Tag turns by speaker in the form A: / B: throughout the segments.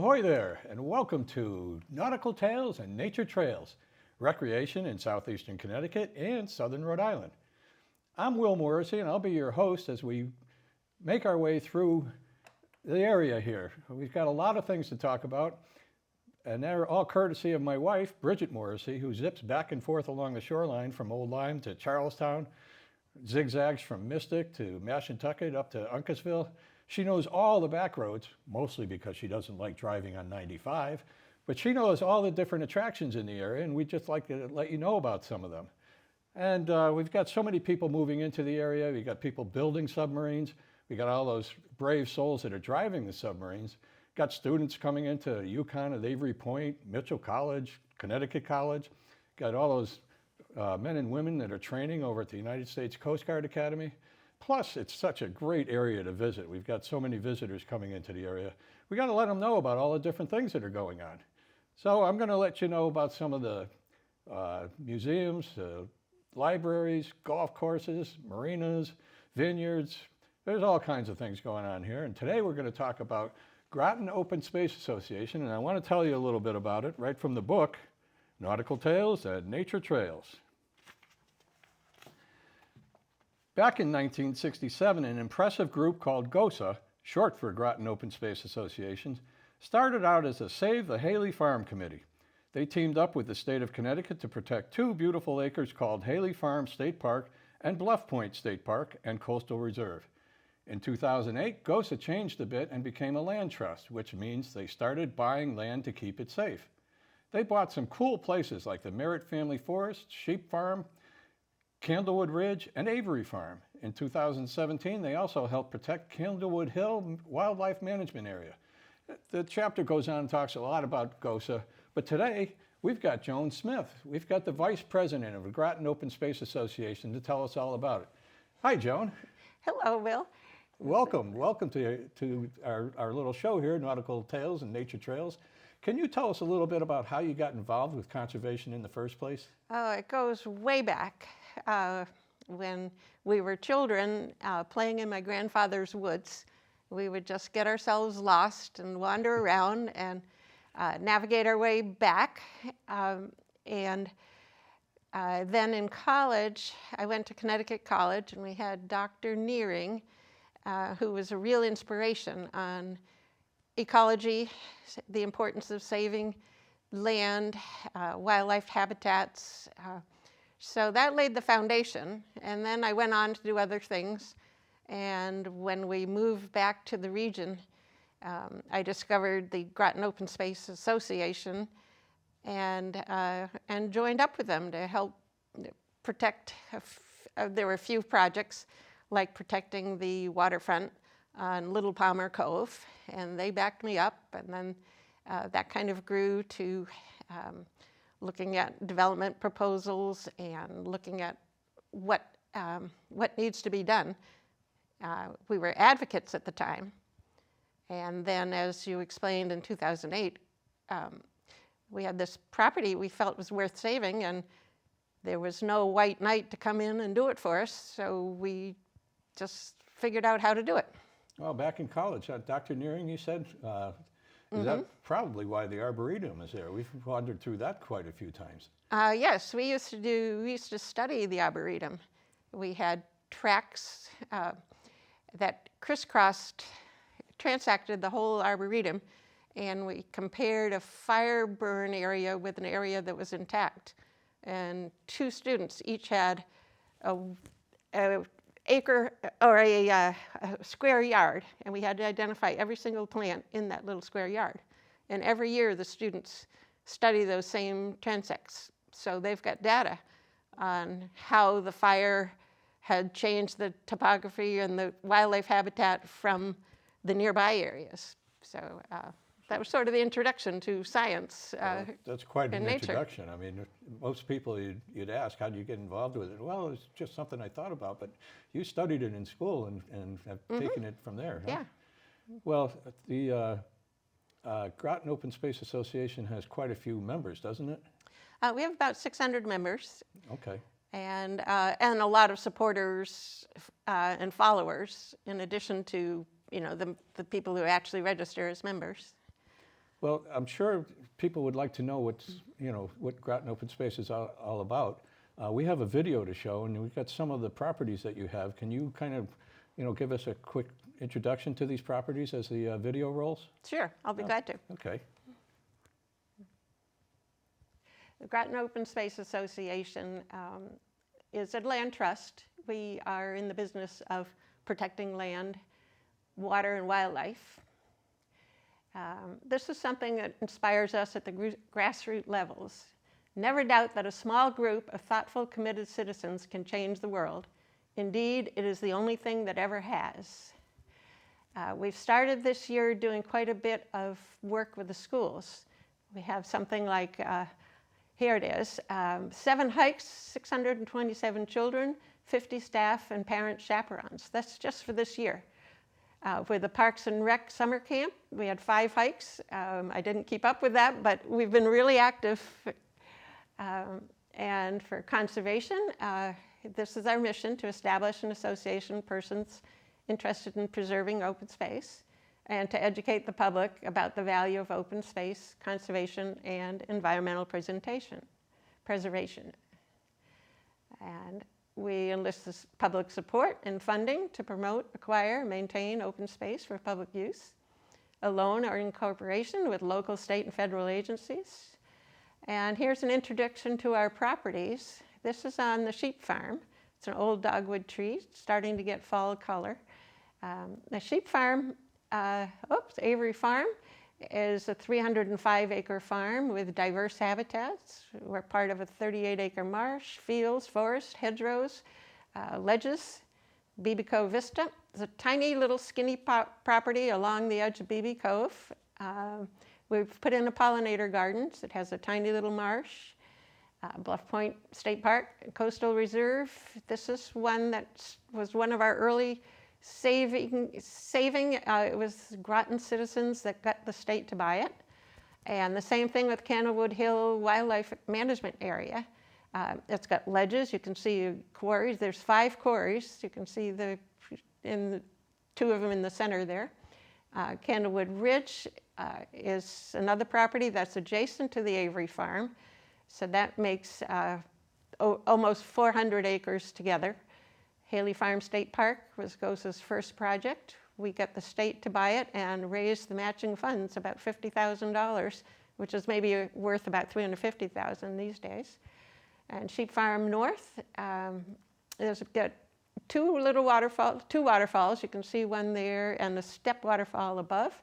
A: Ahoy there, and welcome to Nautical Tales and Nature Trails, recreation in southeastern Connecticut and southern Rhode Island. I'm Will Morrissey, and I'll be your host as we make our way through the area here. We've got a lot of things to talk about, and they're all courtesy of my wife, Bridget Morrissey, who zips back and forth along the shoreline from Old Lyme to Charlestown, zigzags from Mystic to Mashantucket up to Uncasville. She knows all the back roads, mostly because she doesn't like driving on 95, but she knows all the different attractions in the area, and we'd just like to let you know about some of them. And we've got so many people moving into the area. We've got people building submarines. We got all those brave souls that are driving the submarines. Got students coming into UConn at Avery Point, Mitchell College, Connecticut College. Got all those men and women that are training over at the United States Coast Guard Academy. Plus, it's such a great area to visit. We've got so many visitors coming into the area. We got to let them know about all the different things that are going on. So I'm going to let you know about some of the museums, libraries, golf courses, marinas, vineyards. There's all kinds of things going on here. And today we're going to talk about Groton Open Space Association. And I want to tell you a little bit about it right from the book, Nautical Tales and Nature Trails. Back in 1967, an impressive group called GOSA, short for Groton Open Space Association, started out as a Save the Haley Farm Committee. They teamed up with the state of Connecticut to protect two beautiful acres called Haley Farm State Park and Bluff Point State Park and Coastal Reserve. In 2008, GOSA changed a bit and became a land trust, which means they started buying land to keep it safe. They bought some cool places like the Merritt Family Forest, Sheep Farm, Candlewood Ridge, and Avery Farm. In 2017, they also helped protect Candlewood Hill Wildlife Management Area. The chapter goes on and talks a lot about GOSA, but today we've got Joan Smith. We've got the Vice President of the Groton Open Space Association to tell us all about it. Hi, Joan.
B: Hello, Will.
A: Welcome to our little show here, Nautical Tales and Nature Trails. Can you tell us a little bit about how you got involved with conservation in the first place?
B: Oh, it goes way back. When we were children playing in my grandfather's woods, we would just get ourselves lost and wander around and navigate our way back. Then in college, I went to Connecticut College, and we had Dr. Nearing, who was a real inspiration on ecology, the importance of saving land, wildlife habitats. So that laid the foundation, and then I went on to do other things. And when we moved back to the region, I discovered the Groton Open Space Association and joined up with them to help protect. There were a few projects like protecting the waterfront on Little Palmer Cove, and they backed me up, and then that kind of grew to looking at development proposals and looking at what needs to be done. We were advocates at the time, and then, as you explained, in 2008, we had this property we felt was worth saving, and there was no white knight to come in and do it for us, so we just figured out how to do it.
A: Well, back in college, Dr. Nearing, you said, is that probably why the Arboretum is there? We've wandered through that quite a few times.
B: Yes, we used to study the Arboretum. We had tracks that transected the whole Arboretum, and we compared a fire burn area with an area that was intact. And two students each had a acre or a square yard, and we had to identify every single plant in that little square yard. And every year the students study those same transects, so they've got data on how the fire had changed the topography and the wildlife habitat from the nearby areas. So that was sort of the introduction to science.
A: That's quite an
B: nature.
A: introduction. I mean, most people you'd ask, how do you get involved with it? Well, it's just something I thought about, but you studied it in school and have taken it from there. Huh?
B: Yeah.
A: Well, the Groton Open Space Association has quite a few members, doesn't it?
B: We have about 600 members.
A: Okay.
B: And a lot of supporters and followers, in addition to the people who actually register as members.
A: Well, I'm sure people would like to know what Groton Open Space is all about. We have a video to show, and we've got some of the properties that you have. Can you kind of, give us a quick introduction to these properties as the video rolls?
B: Sure, I'll be glad to.
A: Okay.
B: The Groton Open Space Association is a land trust. We are in the business of protecting land, water, and wildlife. This is something that inspires us at the grassroots levels. Never doubt that a small group of thoughtful, committed citizens can change the world. Indeed, it is the only thing that ever has. We've started this year doing quite a bit of work with the schools. We have something like, here it is, 7 hikes, 627 children, 50 staff and parent chaperones. That's just for this year. With the Parks and Rec summer camp, we had 5 hikes. I didn't keep up with that, but we've been really active. And for conservation, this is our mission: to establish an association of persons interested in preserving open space and to educate the public about the value of open space, conservation, and environmental preservation. And we enlist this public support and funding to promote, acquire, and maintain open space for public use, alone or in cooperation with local, state, and federal agencies. And here's an introduction to our properties. This is on the sheep farm. It's an old dogwood tree starting to get fall color. The sheep farm, Avery Farm, is a 305-acre farm with diverse habitats. We're part of a 38-acre marsh, fields, forest, hedgerows, ledges, Beebe Cove Vista. It's a tiny little skinny property along the edge of Beebe Cove. We've put in a pollinator gardens. It has a tiny little marsh. Bluff Point State Park, Coastal Reserve. This is one that was one of our early saving. It was Groton citizens that got the state to buy it. And the same thing with Candlewood Hill Wildlife Management Area. It's got ledges. You can see quarries. There's 5 quarries. You can see 2 of them in the center there. Candlewood Ridge is another property that's adjacent to the Avery Farm. So that makes almost 400 acres together. Haley Farm State Park was GOSA's first project. We got the state to buy it and raise the matching funds, about $50,000, which is maybe worth about $350,000 these days. And Sheep Farm North, there's got 2 waterfalls. You can see one there and a step waterfall above.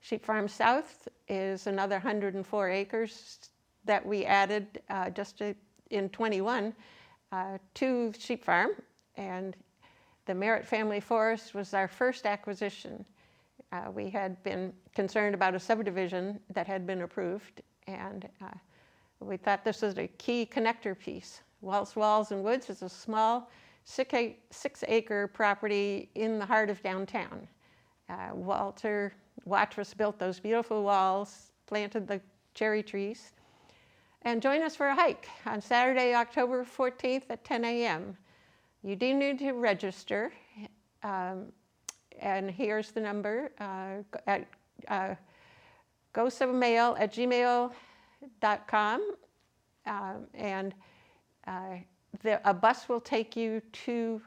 B: Sheep Farm South is another 104 acres that we added just in 21 to Sheep Farm. And the Merritt Family Forest was our first acquisition. We had been concerned about a subdivision that had been approved, and we thought this was a key connector piece. Walls and Woods is a small 6-acre property in the heart of downtown. Walter Watrous built those beautiful walls, planted the cherry trees. And join us for a hike on Saturday, October 14th at 10 a.m. You do need to register, and here's the number, at gosamail@gmail.com, and a bus will take you to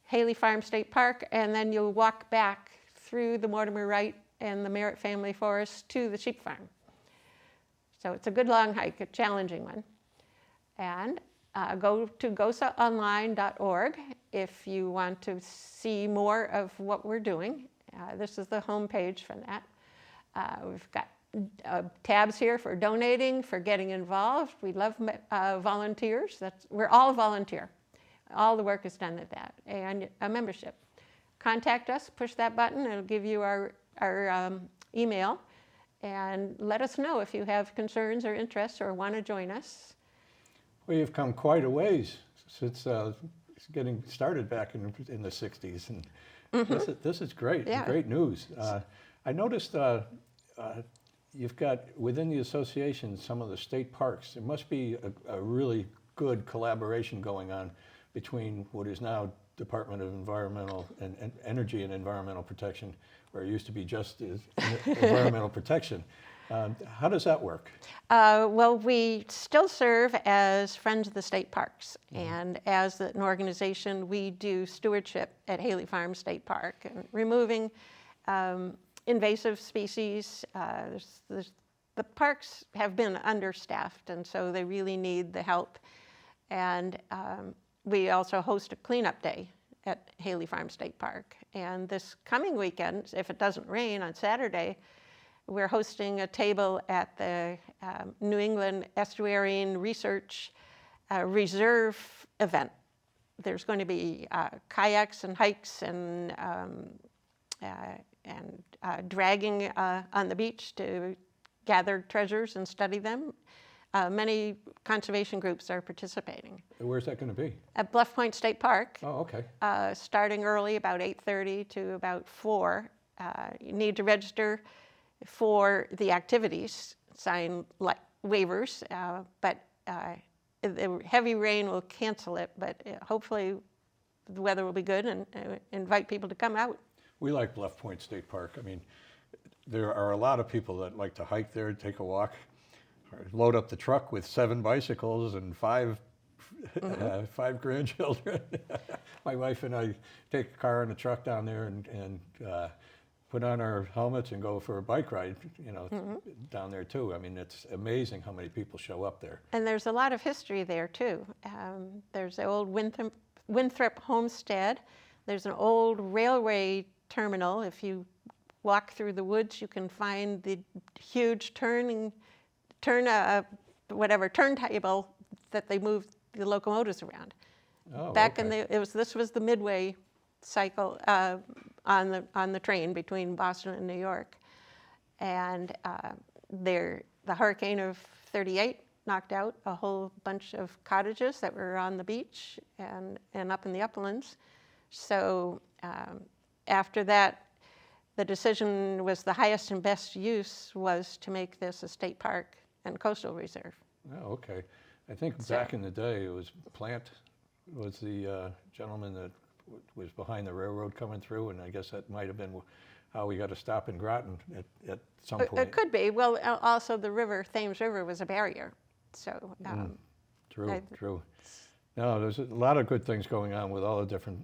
B: Haley Farm State Park, and then you'll walk back through the Mortimer Wright and the Merritt Family Forest to the sheep farm. So it's a good long hike, a challenging one. And go to gosaonline.org if you want to see more of what we're doing. This is the home page for that. We've got tabs here for donating, for getting involved. We love volunteers. We're all volunteer. All the work is done at that, and a membership. Contact us, push that button, it'll give you our email, and let us know if you have concerns or interests or want to join us.
A: Well, you've come quite a ways since getting started back in the 60s, and this is great,
B: Yeah.
A: Great news. I noticed you've got, within the association, some of the state parks. There must be a really good collaboration going on between what is now Department of Environmental and Energy and Environmental Protection, where it used to be just environmental protection. How does that work?
B: Well, we still serve as Friends of the State Parks, and as an organization, we do stewardship at Haley Farm State Park and removing invasive species. The parks have been understaffed, and so they really need the help. And we also host a cleanup day at Haley Farm State Park. And this coming weekend, if it doesn't rain on Saturday, we're hosting a table at the New England Estuarine Research Reserve event. There's going to be kayaks and hikes and dragging on the beach to gather treasures and study them. Many conservation groups are participating.
A: Where's that going to be?
B: At Bluff Point State Park.
A: Oh, okay.
B: Starting early, about 8:30 to about 4. You need to register for the activities, sign waivers, but the heavy rain will cancel it, but hopefully the weather will be good and invite people to come out.
A: We like Bluff Point State Park. I mean, there are a lot of people that like to hike there, take a walk, or load up the truck with 7 bicycles and 5 grandchildren. My wife and I take a car and a truck down there and put on our helmets and go for a bike ride, down there too. I mean, it's amazing how many people show up there.
B: And there's a lot of history there too. There's the old Winthrop Homestead. There's an old railway terminal. If you walk through the woods, you can find the huge turntable that they moved the locomotives around.
A: Oh,
B: Back
A: okay.
B: this was the Midway cycle on the train between Boston and New York, and the hurricane of '38 knocked out a whole bunch of cottages that were on the beach and up in the uplands. So after that, the decision was the highest and best use was to make this a state park and coastal reserve.
A: Oh, okay. I think back in the day, it was Plant was the gentleman that was behind the railroad coming through, and I guess that might have been how we got to stop in Groton at some point.
B: It could be. Well, also the river, Thames River, was a barrier. So
A: True. No, there's a lot of good things going on with all the different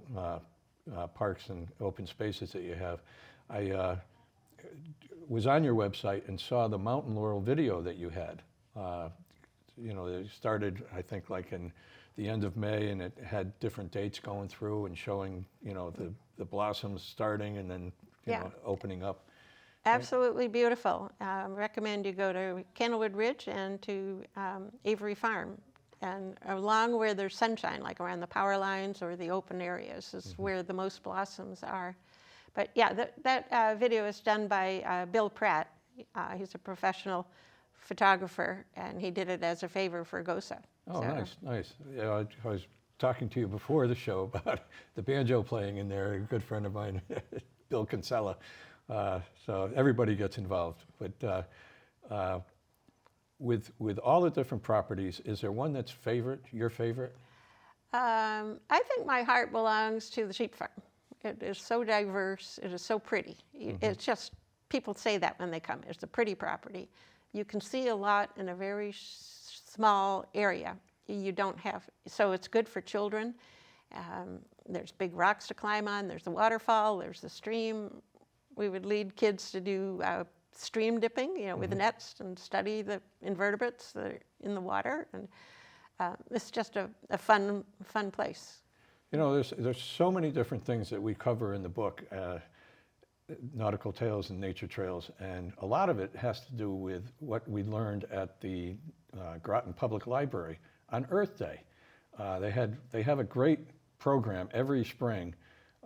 A: parks and open spaces that you have. I was on your website and saw the Mountain Laurel video that you had. It started, I think, like in the end of May, and it had different dates going through and showing, the blossoms starting and then, opening up.
B: Absolutely beautiful. Recommend you go to Candlewood Ridge and to Avery Farm. And along where there's sunshine, like around the power lines or the open areas, is where the most blossoms are. But yeah, that video is done by Bill Pratt. He's a professional photographer, and he did it as a favor for GOSA.
A: Oh,
B: So-
A: nice. Yeah, I was talking to you before the show about the banjo playing in there. A good friend of mine, Bill Kinsella. So everybody gets involved. But with all the different properties, is there one that's your favorite?
B: I think my heart belongs to the sheep farm. It is so diverse. It is so pretty. It's just, people say that when they come. It's a pretty property. You can see a lot in a very small area. You don't have, so it's good for children. There's big rocks to climb on. There's the waterfall. There's the stream. We would lead kids to do stream dipping, with nets and study the invertebrates that are in the water. And it's just a fun place.
A: There's so many different things that we cover in the book, Nautical Tales and Nature Trails, and a lot of it has to do with what we learned at the Groton Public Library on Earth Day. They have a great program every spring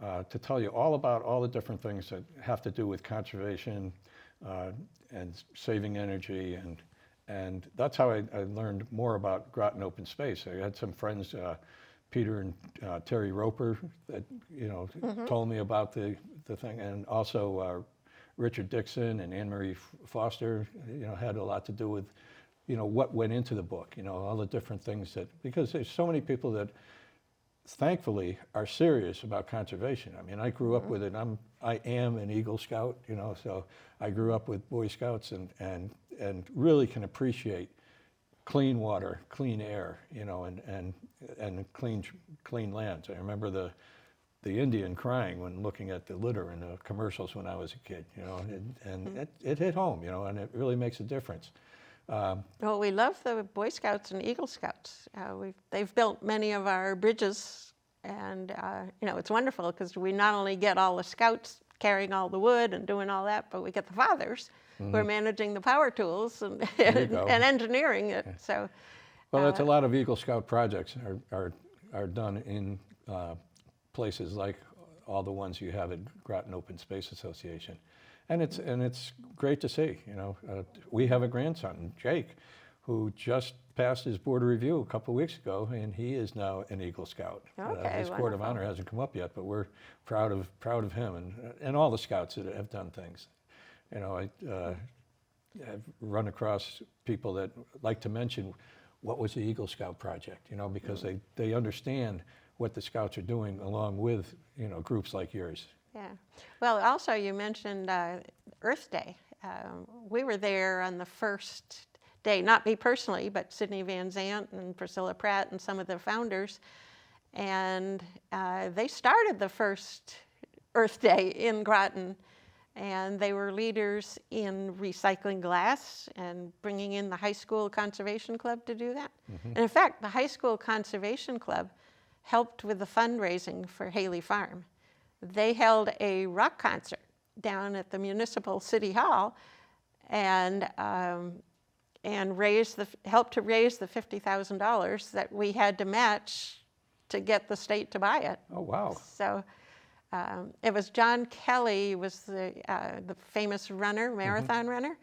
A: to tell you all about all the different things that have to do with conservation and saving energy, and that's how I learned more about Groton Open Space. I had some friends, Peter and Terry Roper, that told me about the thing, and also Richard Dixon and Anne Marie Foster, had a lot to do with what went into the book, all the different things because there's so many people that thankfully are serious about conservation. I mean, I grew up with it. I am an Eagle Scout, so I grew up with Boy Scouts, and and really can appreciate clean water, clean air, you know, and clean lands. I remember the Indian crying when looking at the litter in the commercials when I was a kid, you know, and it hit home, you know, and it really makes a difference.
B: Well, we love the Boy Scouts and Eagle Scouts. They've built many of our bridges, and you know, it's wonderful because we not only get all the scouts carrying all the wood and doing all that, but we get the fathers who are managing the power tools and engineering it.
A: Yeah.
B: So,
A: Well, that's a lot of Eagle Scout projects are done in places like all the ones you have at Groton Open Space Association. And it's great to see, you know. We have a grandson, Jake, who just passed his board review a couple of weeks ago, and he is now an Eagle Scout.
B: Okay,
A: his Court of Honor hasn't come up yet, but we're proud of him and all the Scouts that have done things. You know, I've run across people that like to mention what was the Eagle Scout project, you know, because they understand what the Scouts are doing along with, you know, groups like yours.
B: yeah. Well, also you mentioned Earth Day. We were there on the first day, not me personally, but Sidney Van Zandt and Priscilla Pratt and some of the founders. And they started the first Earth Day in Groton. And they were leaders in recycling glass and bringing in the high school conservation club to do that. And in fact, the high school conservation club helped with the fundraising for Haley Farm. They held a rock concert down at the Municipal City Hall and helped to raise the $50,000 that we had to match to get the state to buy it.
A: Oh, wow.
B: So it was John Kelly, was the famous runner, marathon runner.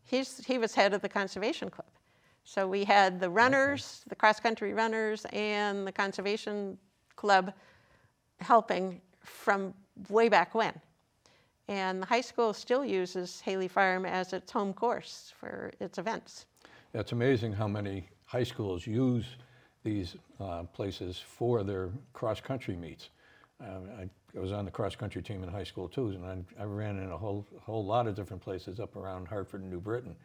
B: He was head of the conservation club. So we had the runners, the cross-country runners, and the conservation club helping from way back when. And the high school still uses Haley Farm as its home course for its events.
A: It's amazing how many high schools use these places for their cross-country meets. I was on the cross-country team in high school too, and I ran in a whole lot of different places up around Hartford and New Britain.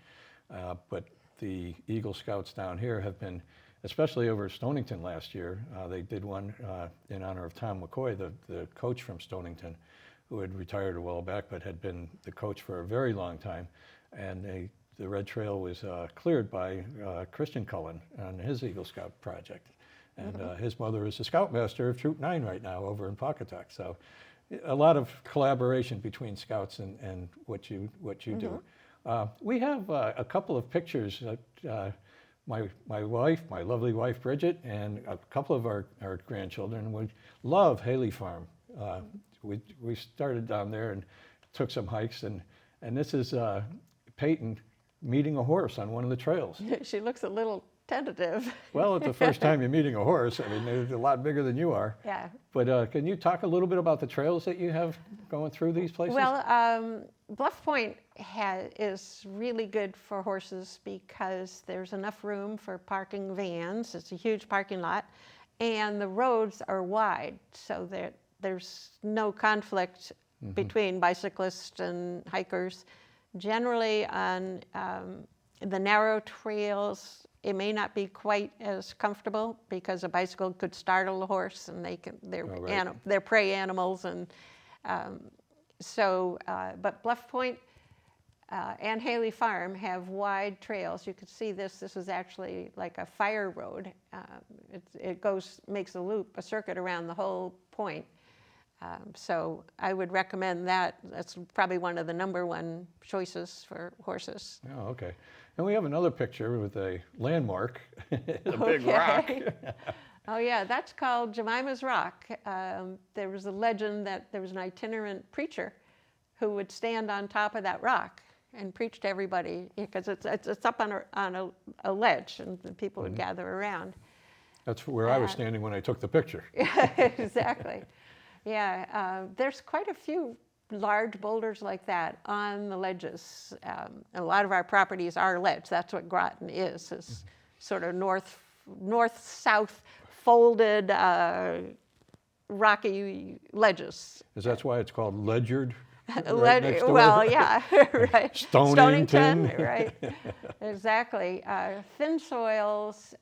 A: But the Eagle Scouts down here have been, especially over Stonington last year, they did one in honor of Tom McCoy, the coach from Stonington, who had retired a while back but had been the coach for a very long time. And the Red Trail was cleared by Christian Cullen on his Eagle Scout project. And his mother is the Scoutmaster of Troop 9 right now over in Pawcatuck. So a lot of collaboration between Scouts and what you do. We have a couple of pictures. My lovely wife Bridget, and a couple of our grandchildren would love Haley Farm. We started down there and took some hikes, and this is Peyton meeting a horse on one of the trails.
B: She looks a little tentative.
A: Well, it's the first time you're meeting a horse. I mean, they're a lot bigger than you are.
B: Yeah.
A: But can you talk a little bit about the trails that you have going through these places?
B: Well, Bluff Point is really good for horses because there's enough room for parking vans. It's a huge parking lot, and the roads are wide, so that there's no conflict between bicyclists and hikers. Generally, on the narrow trails, it may not be quite as comfortable because a bicycle could startle a horse, and they're prey animals, and but Bluff Point and Haley Farm have wide trails. You could see this. This is actually like a fire road. It makes a circuit around the whole point. So I would recommend that. That's probably one of the #1 choices for horses.
A: Oh, okay. And we have another picture with a landmark, a big rock.
B: Oh yeah, that's called Jemima's Rock. There was a legend that there was an itinerant preacher who would stand on top of that rock and preach to everybody because it's up on a ledge, and people would gather around.
A: That's where I was standing when I took the picture.
B: Exactly. Yeah, there's quite a few large boulders like that on the ledges. A lot of our properties are ledge. That's what Groton is sort of north-south folded rocky ledges.
A: Is that why it's called ledgered? right next door.
B: Well, yeah, right.
A: Stonington.
B: Right. Exactly. Thin soils.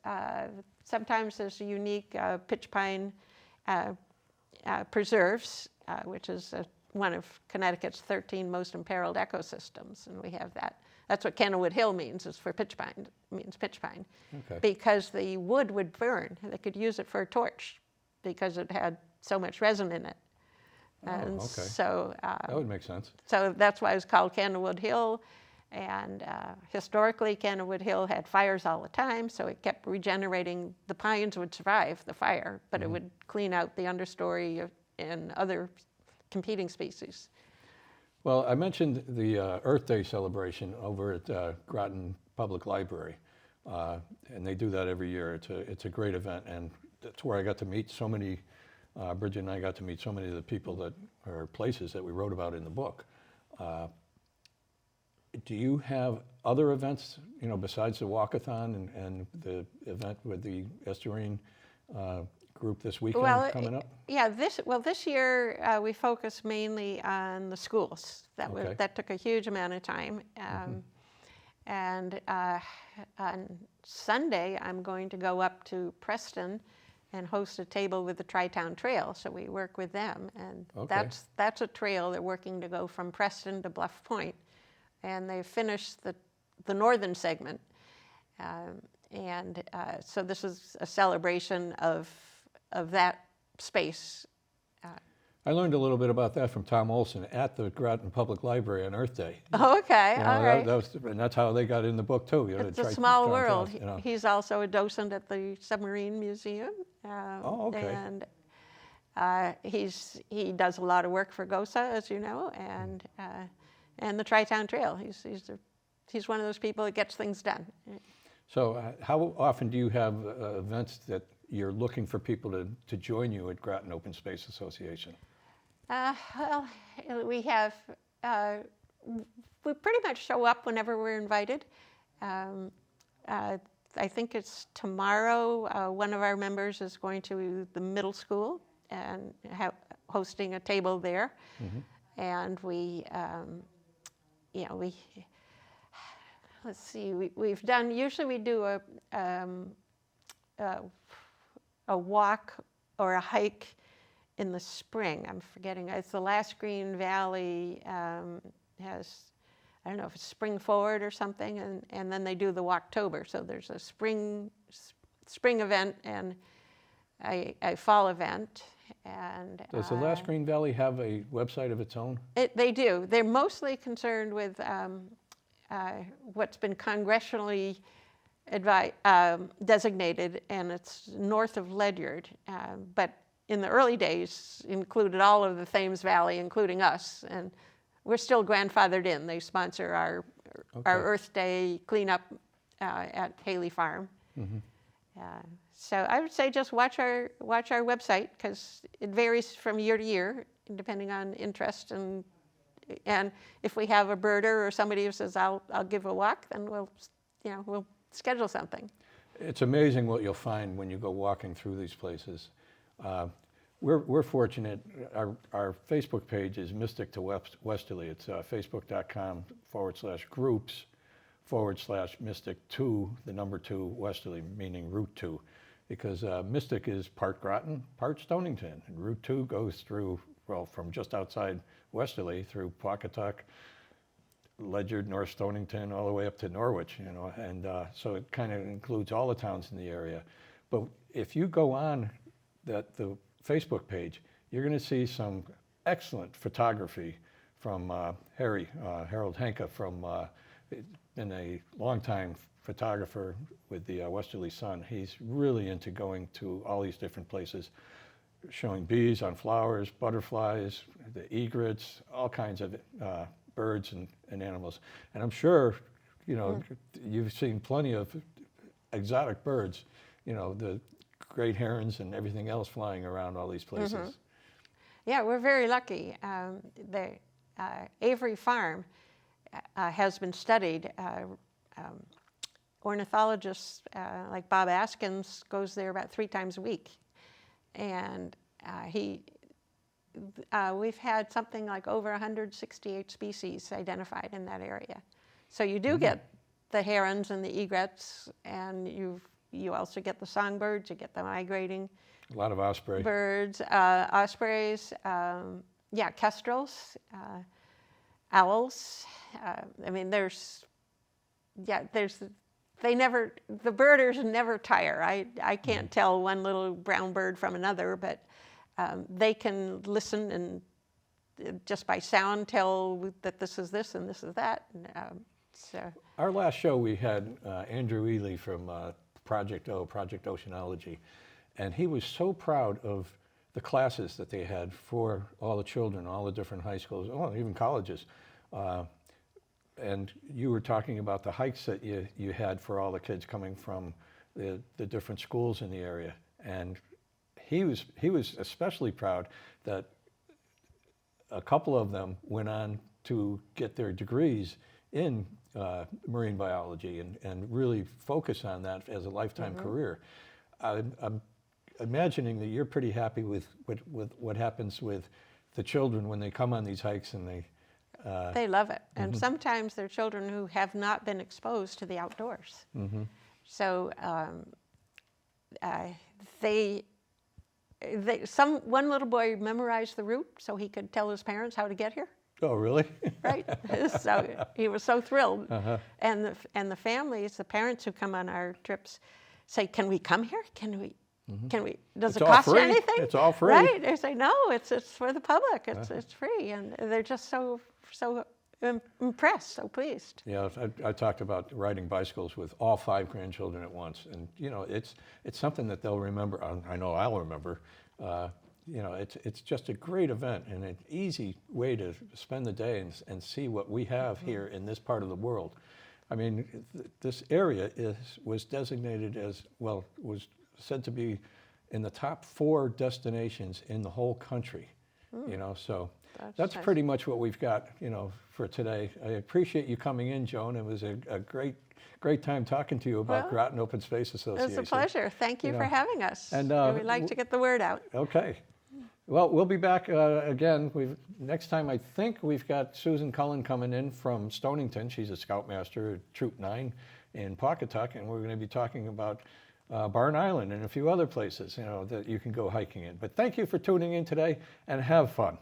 B: Sometimes there's unique pitch pine preserves, which is one of Connecticut's 13 most imperiled ecosystems, and we have that. That's what Kennewood Hill means, is for pitch pine, means pitch pine.
A: Okay.
B: Because the wood would burn. They could use it for a torch because it had so much resin in it. And
A: okay.
B: so,
A: That would make sense.
B: so that's why it's called Kennewood Hill. And historically, Kennewood Hill had fires all the time, so it kept regenerating. The pines would survive the fire, but it would clean out the understory and other competing species.
A: Well, I mentioned the Earth Day celebration over at Groton Public Library, and they do that every year. It's a great event, and that's where I got to meet so many, Bridget and I got to meet so many of the people that are places that we wrote about in the book. Do you have other events, besides the walkathon and the event with the Estuarine group this weekend coming up?
B: Yeah, this year we focused mainly on the schools. That took a huge amount of time. And on Sunday, I'm going to go up to Preston and host a table with the Tri-Town Trail. So we work with them, and that's a trail they're working to go from Preston to Bluff Point, and they finished the northern segment. So this is a celebration of that space.
A: I learned a little bit about that from Tom Olson at the Groton Public Library on Earth Day.
B: Oh, okay, all right.
A: And that's how they got in the book too.
B: It's a small world. He's also a docent at the Submarine Museum.
A: Okay.
B: And he does a lot of work for GOSA, as you know, and the Tri-Town Trail. He's one of those people that gets things done.
A: So how often do you have events that you're looking for people to join you at Groton Open Space Association?
B: Well, we pretty much show up whenever we're invited. I think it's tomorrow. One of our members is going to the middle school and hosting a table there. And let's see, we've done, usually we do a walk or a hike in the spring. I'm forgetting, it's the Last Green Valley has, I don't know if it's Spring Forward or something, and then they do the Walktober. So there's a spring event and a fall event. And
A: does the Last Green Valley have a website of its own?
B: They do. They're mostly concerned with what's been congressionally designated, and it's north of Ledyard. But in the early days, included all of the Thames Valley, including us, and we're still grandfathered in. They sponsor our Earth Day cleanup at Haley Farm. So I would say just watch our website, because it varies from year to year, depending on interest, and if we have a birder or somebody who says I'll give a walk, then we'll schedule something.
A: It's amazing what you'll find when you go walking through these places. We're fortunate. Our Facebook page is Mystic to Westerly. It's facebook.com/groups/Mystic2, the number 2 Westerly, meaning Route 2, because Mystic is part Groton, part Stonington, and Route 2 goes through, from just outside Westerly through Pawcatuck, Ledyard, North Stonington, all the way up to Norwich, and so it kind of includes all the towns in the area. But if you go on the Facebook page, you're going to see some excellent photography from Harold Henke, been a longtime photographer with the Westerly Sun. He's really into going to all these different places, showing bees on flowers, butterflies, the egrets, all kinds of birds and animals. And I'm sure, you've seen plenty of exotic birds, the great herons and everything else flying around all these places.
B: Yeah, we're very lucky. The Avery Farm has been studied. Ornithologists like Bob Askins goes there about 3 times a week, and we've had something like over 168 species identified in that area. So you do get the herons and the egrets, and you also get the songbirds, you get the migrating
A: A lot of osprey.
B: birds, ospreys, kestrels, owls. I mean, the birders never tire. I can't tell one little brown bird from another, but they can listen and just by sound tell that this is this and this is that. So
A: Our last show we had Andrew Ely from Project Oceanology, and he was so proud of the classes that they had for all the children, all the different high schools, even colleges. And you were talking about the hikes that you had for all the kids coming from the different schools in the area, and he was especially proud that a couple of them went on to get their degrees in marine biology and really focus on that as a lifetime career. I'm imagining that you're pretty happy with what happens with the children when they come on these hikes, and
B: they love it. And sometimes they're children who have not been exposed to the outdoors. So one little boy memorized the route so he could tell his parents how to get here.
A: Oh, really?
B: Right? So he was so thrilled. And the families, the parents who come on our trips say, "Can we come here? Can we? Does
A: It's
B: it
A: all
B: cost you
A: free.
B: anything?"
A: It's all free.
B: Right? They say, "No, it's for the public. It's free," and they're just so impressed, so pleased.
A: Yeah, I talked about riding bicycles with all 5 grandchildren at once, and it's something that they'll remember. I know I'll remember. It's just a great event and an easy way to spend the day and see what we have here in this part of the world. I mean, this area was designated as, was said to be in the top 4 destinations in the whole country. So that's
B: nice.
A: pretty much what we've got, for today. I appreciate you coming in, Joan. It was a great time talking to you about Groton Open Space Association.
B: It's a pleasure. Thank you for having us.
A: And
B: we'd like to get the word out.
A: Okay. Well, we'll be back again. Next time, I think we've got Susan Cullen coming in from Stonington. She's a Scoutmaster at Troop 9 in Pawcatuck, and we're going to be talking about Barn Island and a few other places, that you can go hiking in. But thank you for tuning in today, and have fun.